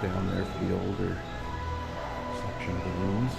down there for the older section of the rooms.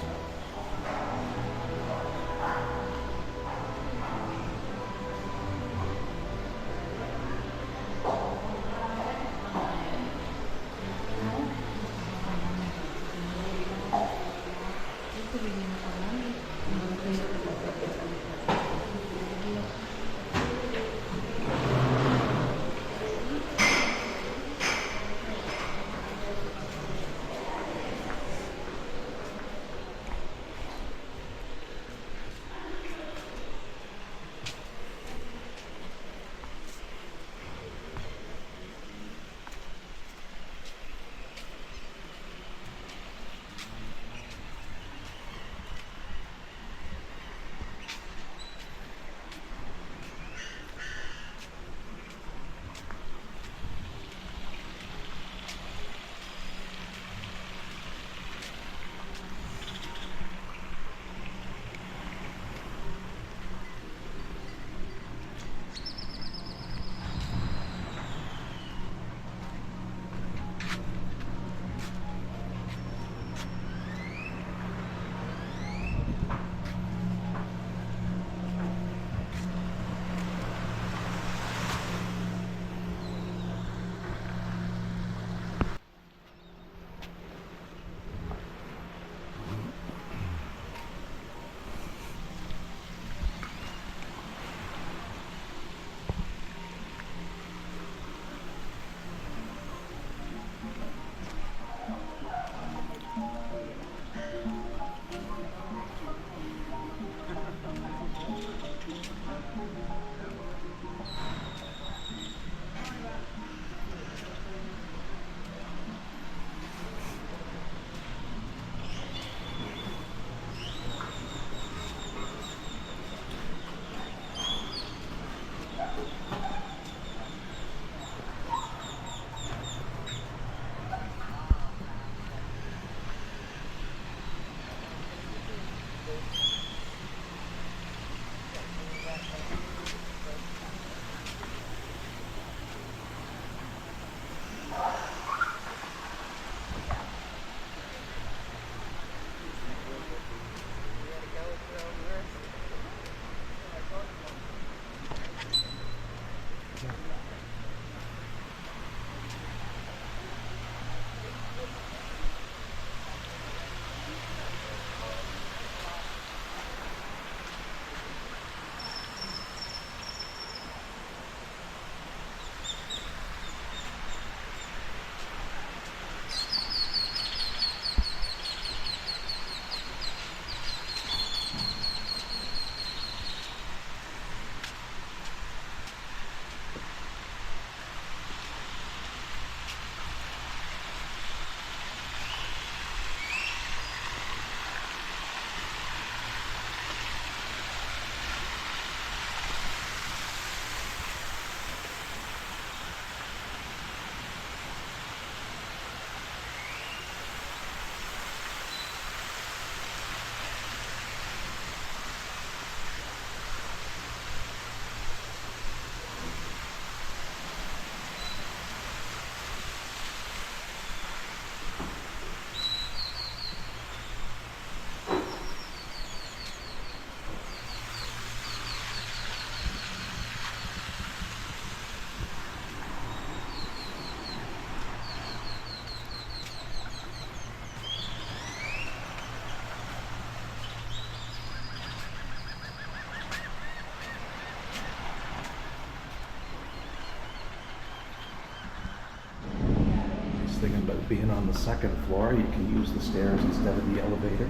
Thing about being on the second floor, you can use the stairs instead of the elevator.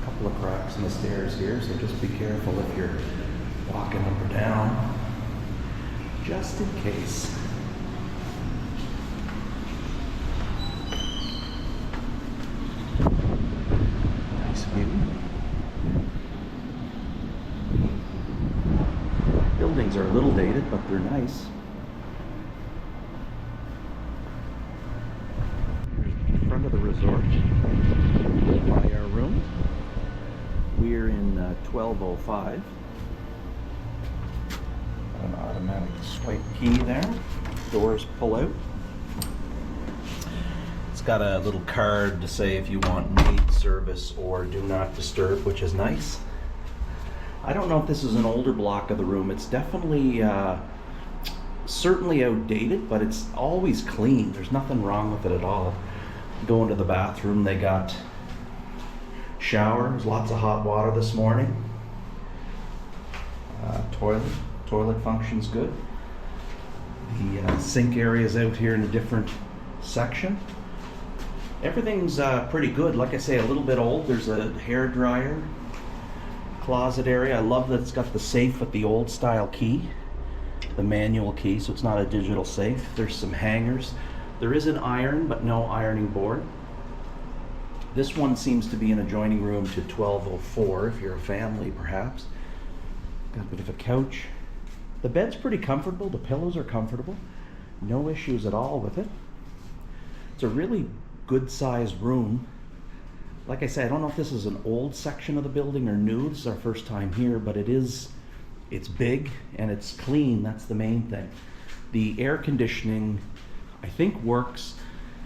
A couple of cracks in the stairs here, so just be careful if you're walking up or down, just in case. Nice view. Buildings are a little dated, but they're nice. Front of the resort by our room. We're in 1205. An automatic swipe key there. Doors pull out. It's got a little card to say if you want maid service or do not disturb, which is nice. I don't know if this is an older block of the room. It's definitely certainly outdated, but it's always clean. There's nothing wrong with it at all. Go into the bathroom, they got showers, lots of hot water this morning. Toilet functions good. The sink area is out here in a different section. Everything's pretty good. Like I say, a little bit old. There's a hair dryer, closet area. I love that it's got the safe with the old style key, the manual key, so it's not a digital safe. There's some hangers. There is an iron, but no ironing board. This one seems to be an adjoining room to 1204, if you're a family perhaps. Got a bit of a couch. The bed's pretty comfortable. The pillows are comfortable. No issues at all with it. It's a really good sized room. Like I say, I don't know if this is an old section of the building or new. This is our first time here, but it's big and it's clean. That's the main thing. The air conditioning, I think, works.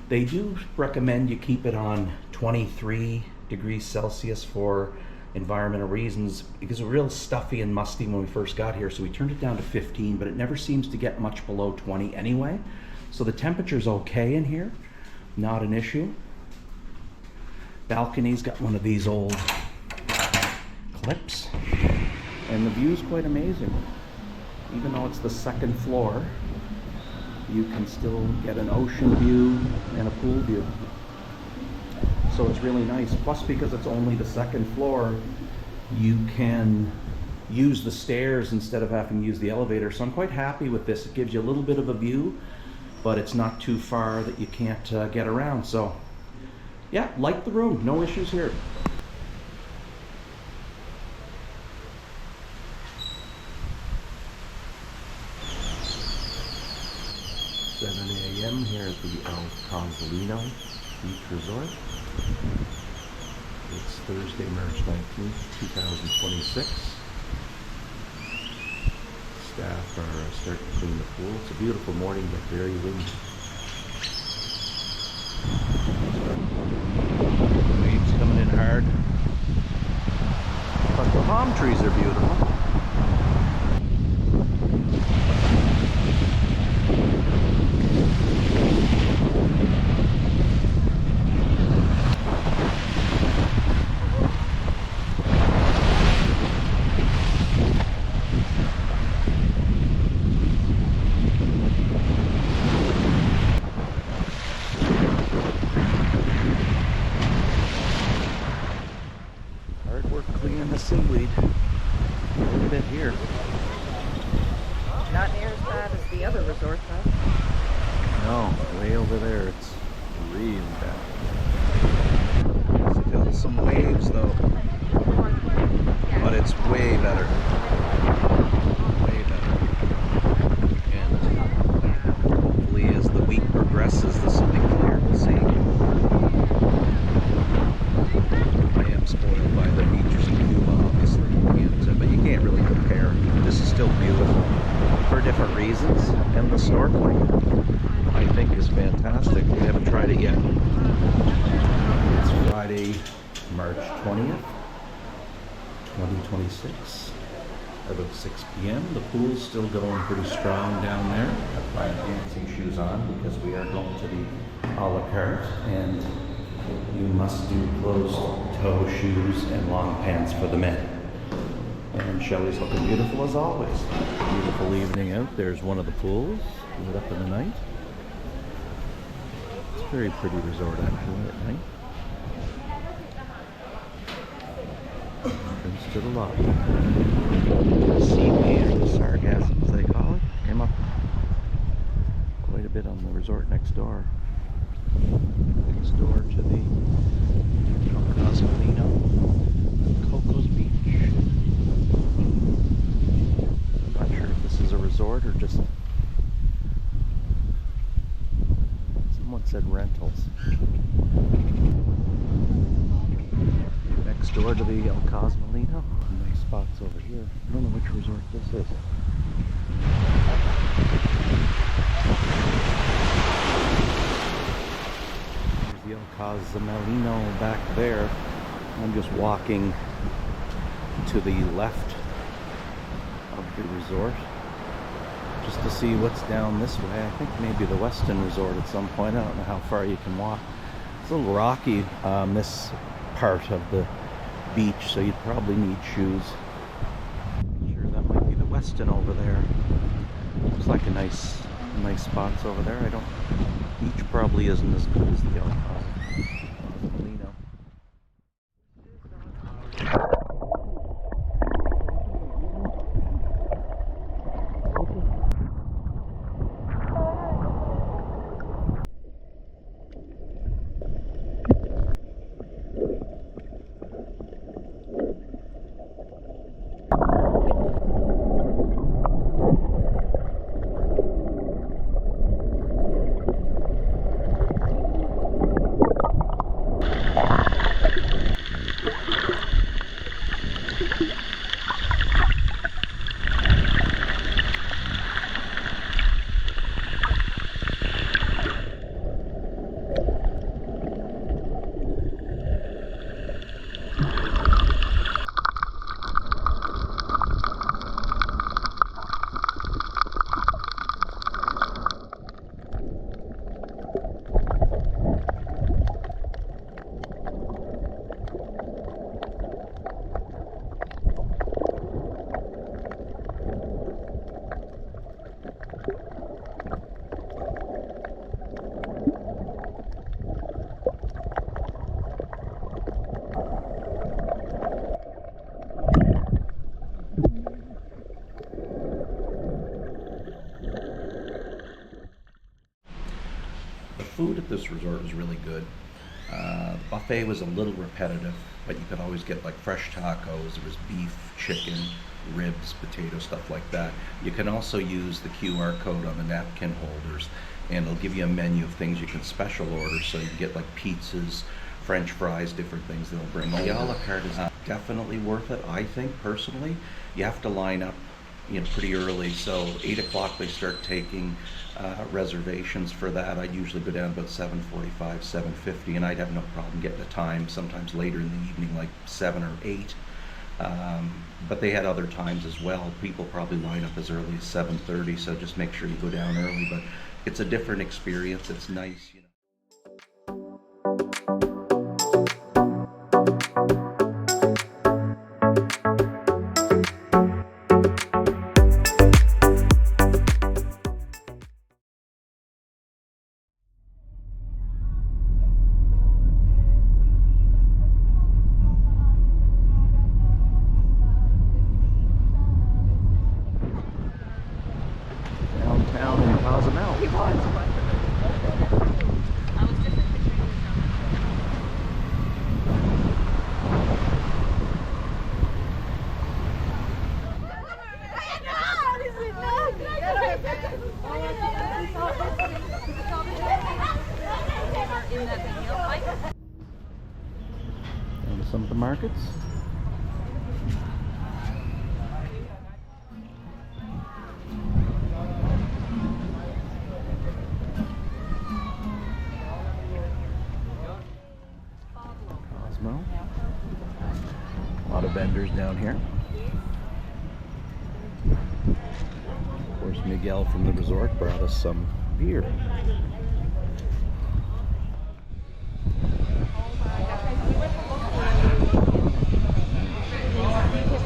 They do recommend you keep it on 23 degrees Celsius for environmental reasons, because it was real stuffy and musty when we first got here, so we turned it down to 15, but it never seems to get much below 20 anyway. So the temperature's okay in here, not an issue. Balcony's got one of these old clips, and the view's quite amazing. Even though it's the second floor, you can still get an ocean view and a pool view. So it's really nice. Plus, because it's only the second floor, you can use the stairs instead of having to use the elevator. So I'm quite happy with this. It gives you a little bit of a view, but it's not too far that you can't get around. So yeah, like the room, no issues here. 7 a.m. here at the Cozumeleno Beach Resort. It's Thursday, March 19th, 2026. Staff are starting to clean the pool. It's a beautiful morning, but very windy. Waves coming in hard. But the palm trees are beautiful. Cleaning the seaweed. Look at it here. Not near as bad as the other resort though. No, way over there it's really bad. Still some waves though. But it's way better. Way better. And hopefully as the week progresses this will be clear. We'll see. I am spoiled by the beaches in Cuba, obviously, but you can't really compare. This is still beautiful for different reasons, and the snorkeling, I think, is fantastic. We haven't tried it yet. It's Friday, March 20th, 2026, about 6 p.m. The pool's still going pretty strong down there. I've got my dancing shoes on because we are going to the a la carte, and you must do closed-toe shoes and long pants for the men. And Shelley's looking beautiful as always. Beautiful evening out. There's one of the pools lit up in the night. It's a very pretty resort actually at night. Entrance to the lobby. The seaweed, or the sargassum as they call it, came up quite a bit on the resort next door. Next door to the Cozumeleno Cocos Beach. I'm not sure if this is a resort or just, someone said rentals. Next door to the Cozumeleno. Nice spots over here. I don't know which resort this is. Cozumeleno back there. I'm just walking to the left of the resort just to see what's down this way. I think maybe the Westin Resort at some point. I don't know how far you can walk. It's a little rocky this part of the beach, so you'd probably need shoes. Sure, that might be the Westin over there. Looks like a nice spots over there. Beach probably isn't as good as the Cozumeleno. Food at this resort was really good. The buffet was a little repetitive, but you could always get like fresh tacos. There was beef, chicken, ribs, potato, stuff like that. You can also use the QR code on the napkin holders, and it'll give you a menu of things you can special order. So you can get like pizzas, French fries, different things they'll bring. The a la carte is definitely worth it, I think, personally. You have to line up pretty early, so 8 o'clock they start taking reservations for that. I'd usually go down about 7:45, 7:50, and I'd have no problem getting a time sometimes later in the evening, like 7 or 8. But they had other times as well. People probably line up as early as 7:30, so just make sure you go down early. But it's a different experience. It's nice, downtown in Cozumel. And some of the markets. Cozumel. A lot of vendors down here. Of course, Miguel from the resort brought us some beer.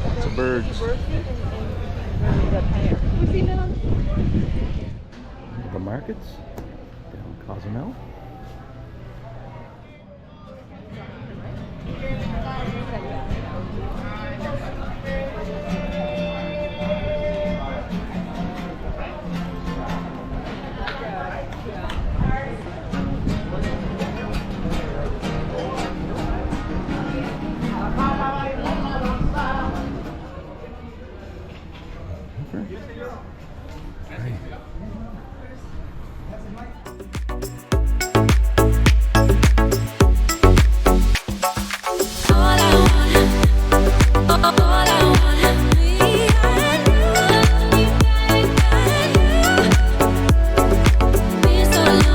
Lots of birds. The markets down Cozumel. So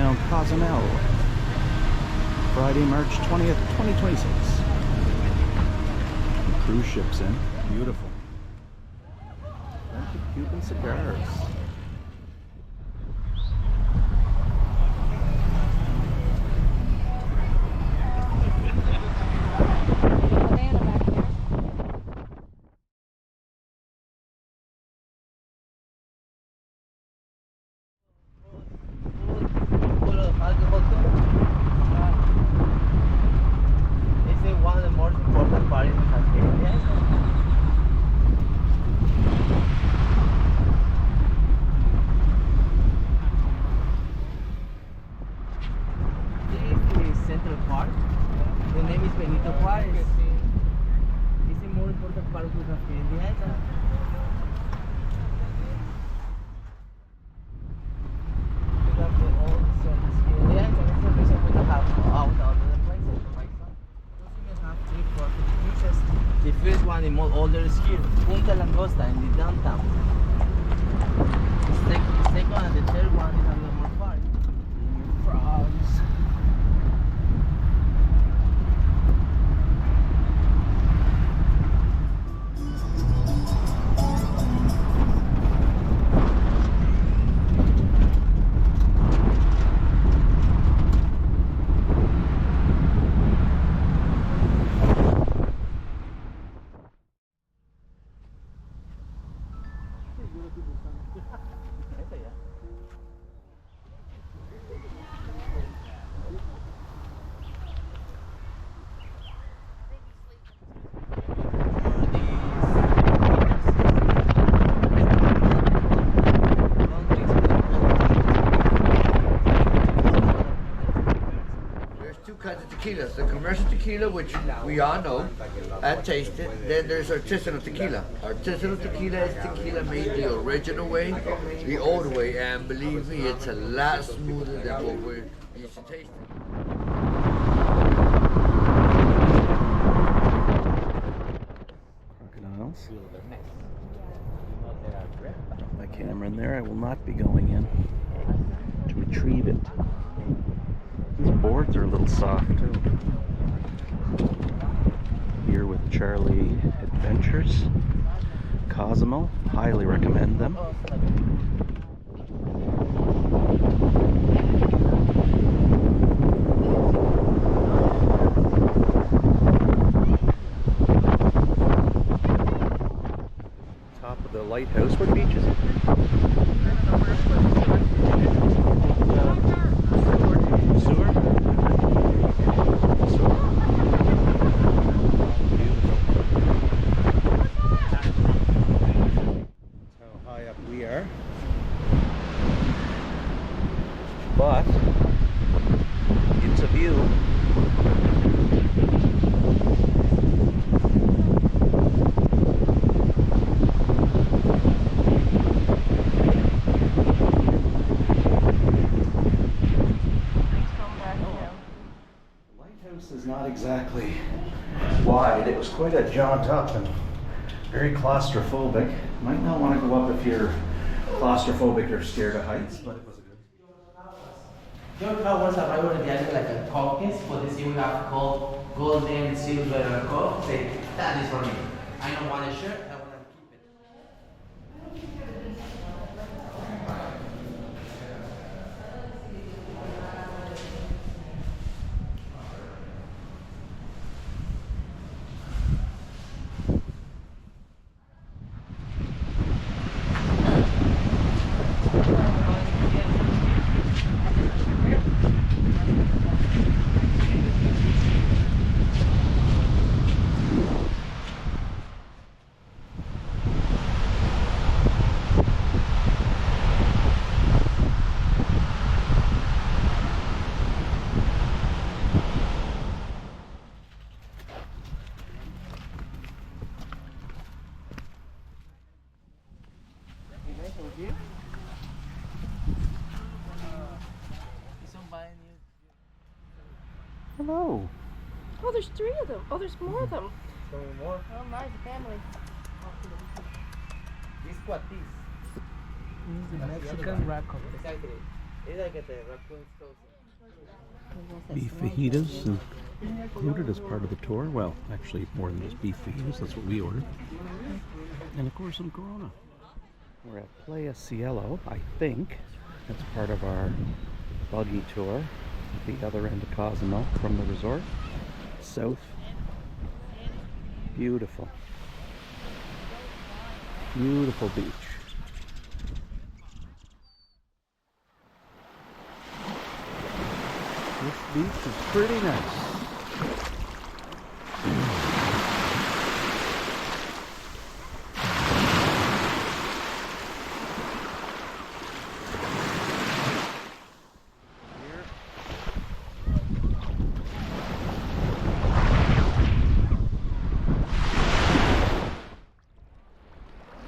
Mount Cozumel, Friday, March 20th, 2026. The cruise ship's in. Beautiful. Plenty of Cuban cigars. Banana back there. Is one of the most important parts in the Cascadia? This is Central Park. The name is Benito Juarez. It's the most important part of the Cascadia. We have all the Cascadia, and that's the reason we have out other places for my son. Cozumel have three perfect beaches. The first one, the more older is here, Punta Langosta in the downtown. The second and the third one is a little more far. Frogs. Kinds of tequilas. The commercial tequila, which we all know and tasted. Then there's artisanal tequila. Artisanal tequila is tequila made the original way, the old way, and believe me, it's a lot smoother than what we're used to tasting. Crocodiles. My camera in there. I will not be going in to retrieve it. These boards are a little soft too. Here with Charlie Adventures, Cozumel, highly recommend them. Top of the lighthouse. What beach is it? Sewer? We are, but it's a view. The lighthouse is not exactly wide. It was quite a jaunt up and very claustrophobic. Might not want to go up if you're claustrophobic or scared of heights, but it was a good. Your car was arrived on the island like a caucus, but this year we have called golden, silver, and gold. Say, that is for me. I don't want a shirt, I want to keep it. Hello. Oh, there's three of them. Oh, there's more of them. More. Oh, my, the family. This what this? The Mexican raccoon. Exactly. Beef fajitas included as part of the tour. Well, actually more than just beef fajitas, that's what we ordered. And of course some Corona. We're at Playa Cielo, I think. That's part of our buggy tour at the other end of Cozumel from the resort. South. Beautiful. Beautiful beach. This beach is pretty nice.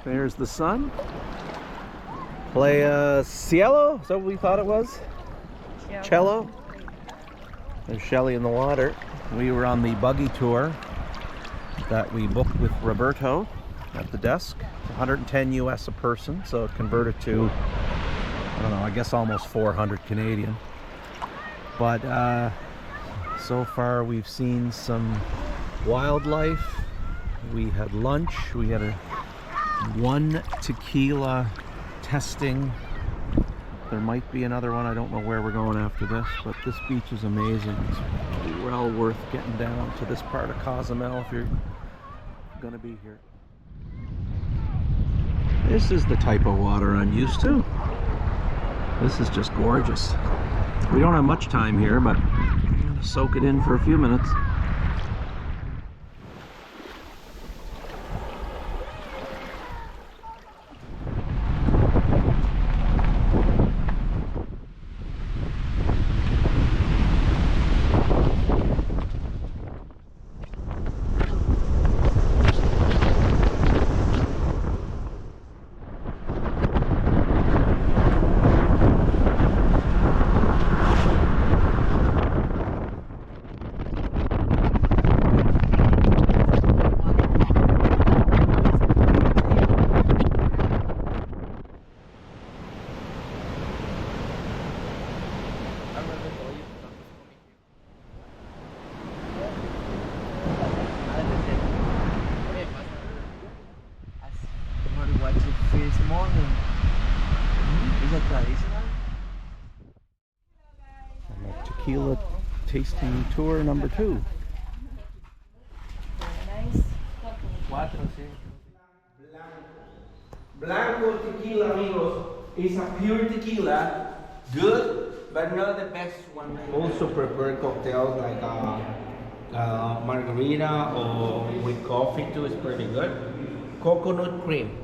There's the sun. Playa Cielo, is that what we thought it was? Cello. There's Shelly in the water. We were on the buggy tour that we booked with Roberto at the desk. It's 110 US a person, so it converted to, I don't know, I guess almost 400 Canadian. But so far we've seen some wildlife. We had lunch. We had one tequila testing. There might be another one. I don't know where we're going after this, but this beach is amazing. It's well worth getting down to this part of Cozumel if you're going to be here. This is the type of water I'm used to. This is just gorgeous. We don't have much time here, but I'm going to soak it in for a few minutes. Tequila tasting tour number 2. Blanco tequila, amigos, is a pure tequila, good, but not the best one. Also prepare cocktails like margarita or with coffee too is pretty good. Coconut cream.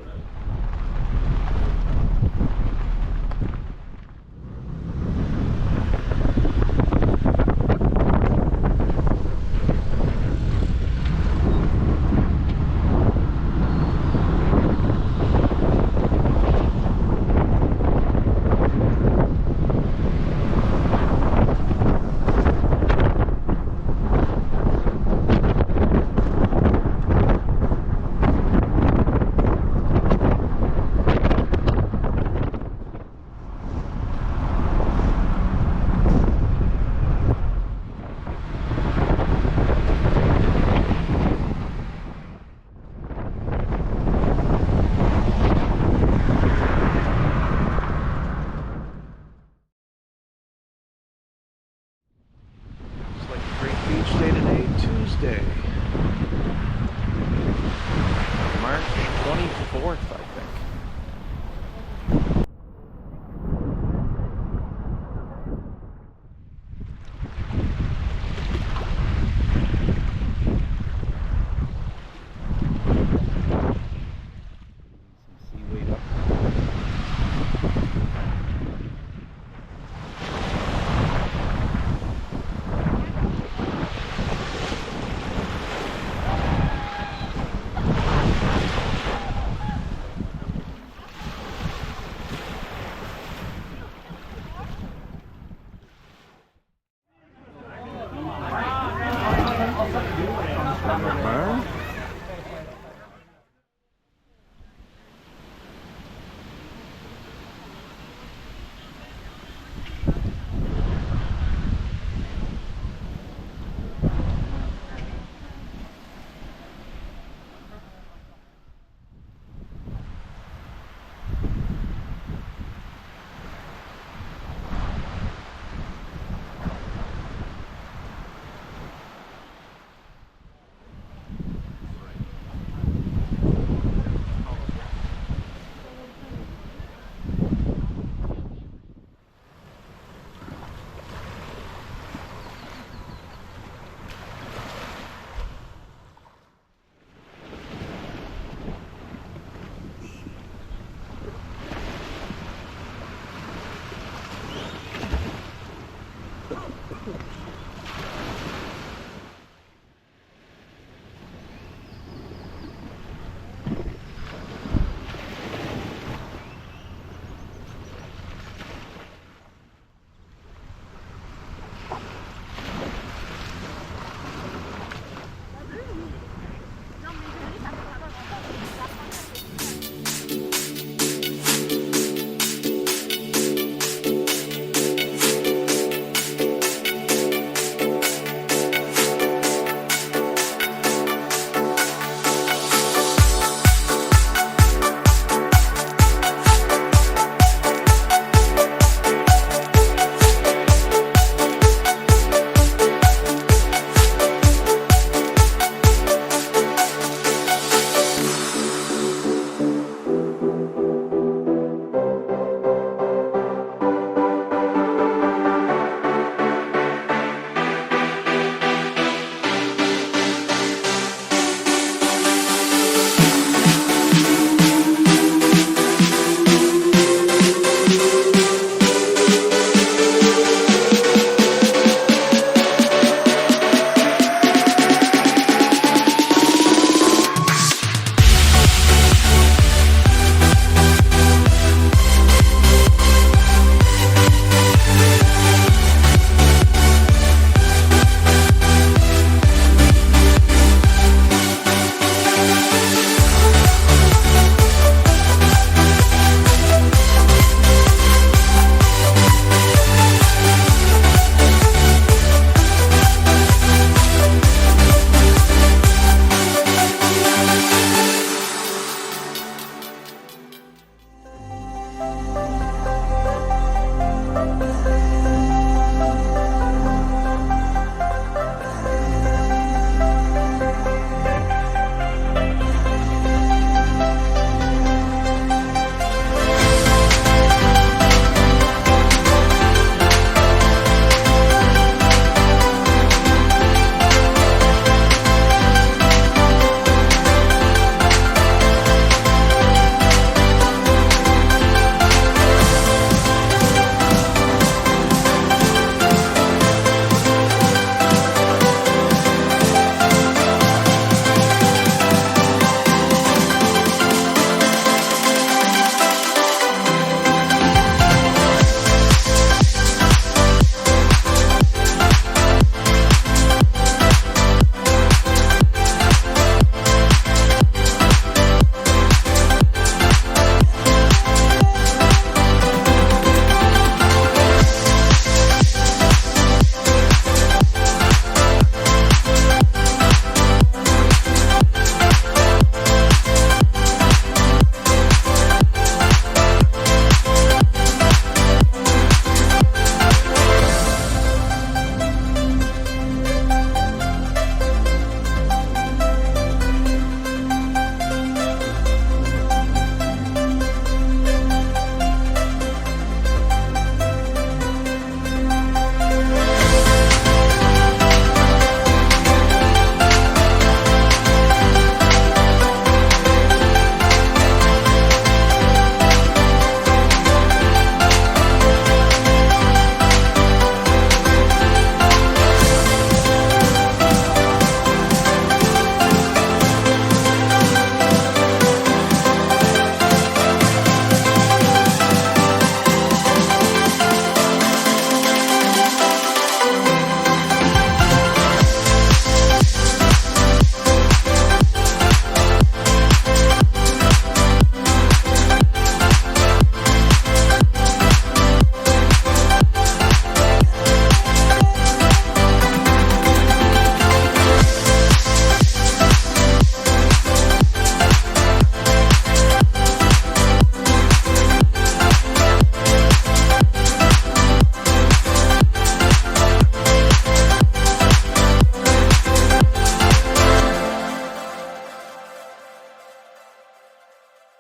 Thank